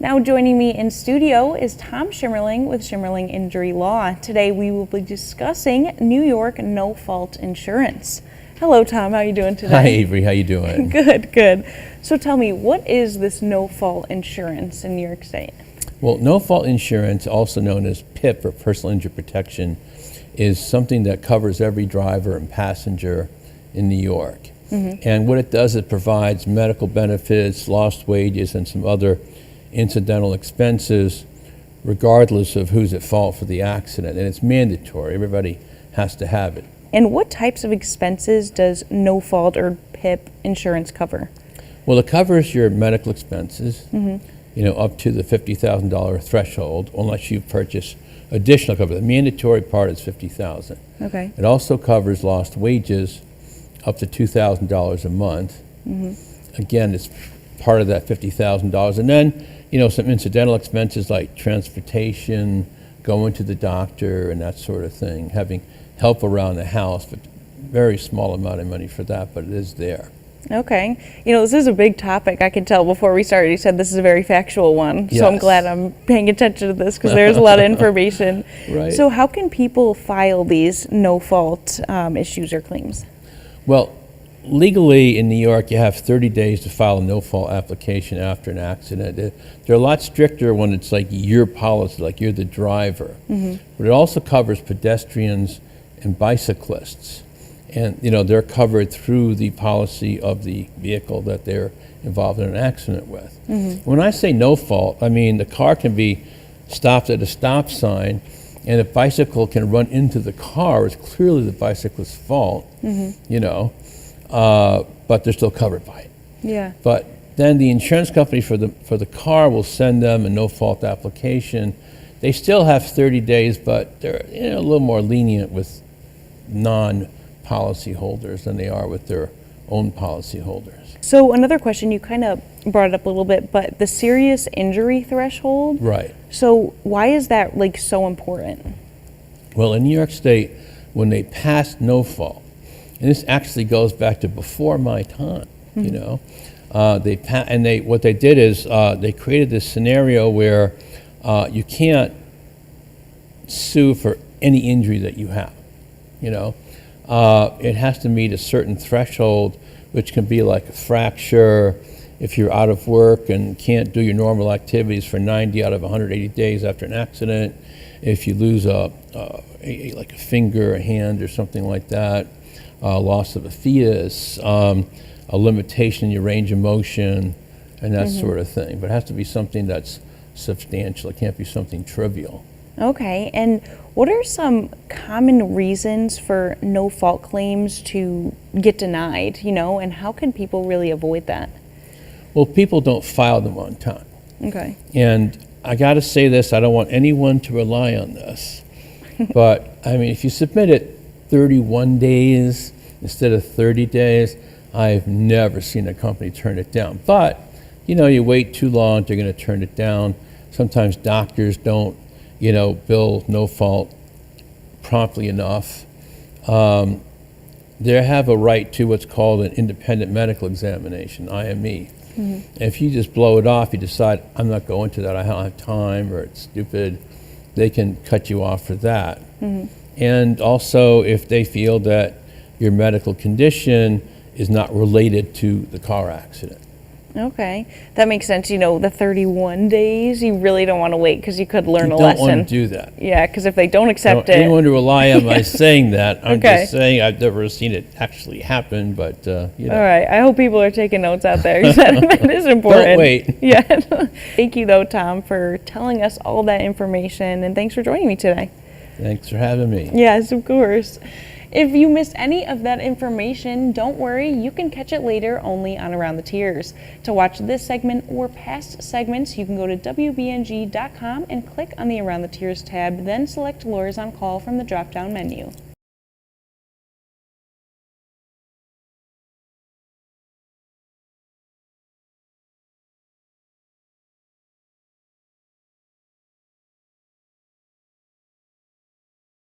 Now joining me in studio is Tom Schimmerling with Schimmerling Injury Law. Today we will be discussing New York no-fault insurance. Hello Tom, how are you doing today? Hi Avery, how you doing? Good. So tell me, what is this no-fault insurance in New York State? Well, no-fault insurance, also known as PIP or personal injury protection, is something that covers every driver and passenger in New York. And what it does, it provides medical benefits, lost wages, and some other incidental expenses, regardless of who's at fault for the accident. And it's mandatory. Everybody has to have it. And what types of expenses does no-fault or PIP insurance cover? Well, it covers your medical expenses, up to the $50,000 threshold, unless you purchase additional cover. The mandatory part is $50,000. Okay. It also covers lost wages up to $2,000 a month. Again, it's part of that $50,000. And then, some incidental expenses like transportation, going to the doctor and that sort of thing, having help around the house, but very small amount of money for that, but it is there. Okay. This is a big topic. I could tell before we started, you said this is a very factual one. Yes. So I'm glad I'm paying attention to this because there's a lot of information. Right. So how can people file these no-fault issues or claims? Well, legally in New York, you have 30 days to file a no-fault application after an accident. They're a lot stricter when it's like your policy, like you're the driver. But it also covers pedestrians and bicyclists. And, they're covered through the policy of the vehicle that they're involved in an accident with. When I say no fault, I mean the car can be stopped at a stop sign and a bicycle can run into the car. It's clearly the bicyclist's fault, but they're still covered by it. Yeah. But then the insurance company for the car will send them a no-fault application. They still have 30 days, but they're a little more lenient with non-policy holders than they are with their own policy holders. So another question, you kind of brought it up a little bit, but the serious injury threshold. Right. So why is that so important? Well, in New York State, when they passed no fault, and this actually goes back to before my time, what they did is they created this scenario where you can't sue for any injury that you have. It has to meet a certain threshold, which can be like a fracture, if you're out of work and can't do your normal activities for 90 out of 180 days after an accident, if you lose like a finger, a hand, or something like that, loss of a fetus, a limitation in your range of motion, and that sort of thing. But it has to be something that's substantial. It can't be something trivial. Okay, and what are some common reasons for no-fault claims to get denied, and how can people really avoid that? Well, people don't file them on time. Okay. And I got to say this, I don't want anyone to rely on this, but if you submit it 31 days instead of 30 days, I've never seen a company turn it down. But, you wait too long, they're going to turn it down. Sometimes doctors don't bill no fault promptly enough. They have a right to what's called an independent medical examination, IME. And if you just blow it off, you decide, I'm not going to that, I don't have time, or it's stupid, they can cut you off for that. And also, if they feel that your medical condition is not related to the car accident. Okay, that makes sense. The 31 days, you really don't want to wait because you could learn a lesson. You don't want to do that. Yeah, because if they don't accept it. Anyone to rely on my saying that. I'm Okay. just saying I've never seen it actually happen, but All right, I hope people are taking notes out there. That is important. Don't wait. Yeah. Thank you, though, Tom, for telling us all that information, and thanks for joining me today. Thanks for having me. Yes, of course. If you missed any of that information, don't worry, you can catch it later only on Around the Tiers. To watch this segment or past segments, you can go to WBNG.com and click on the Around the Tiers tab, then select Lawyers on Call from the drop-down menu.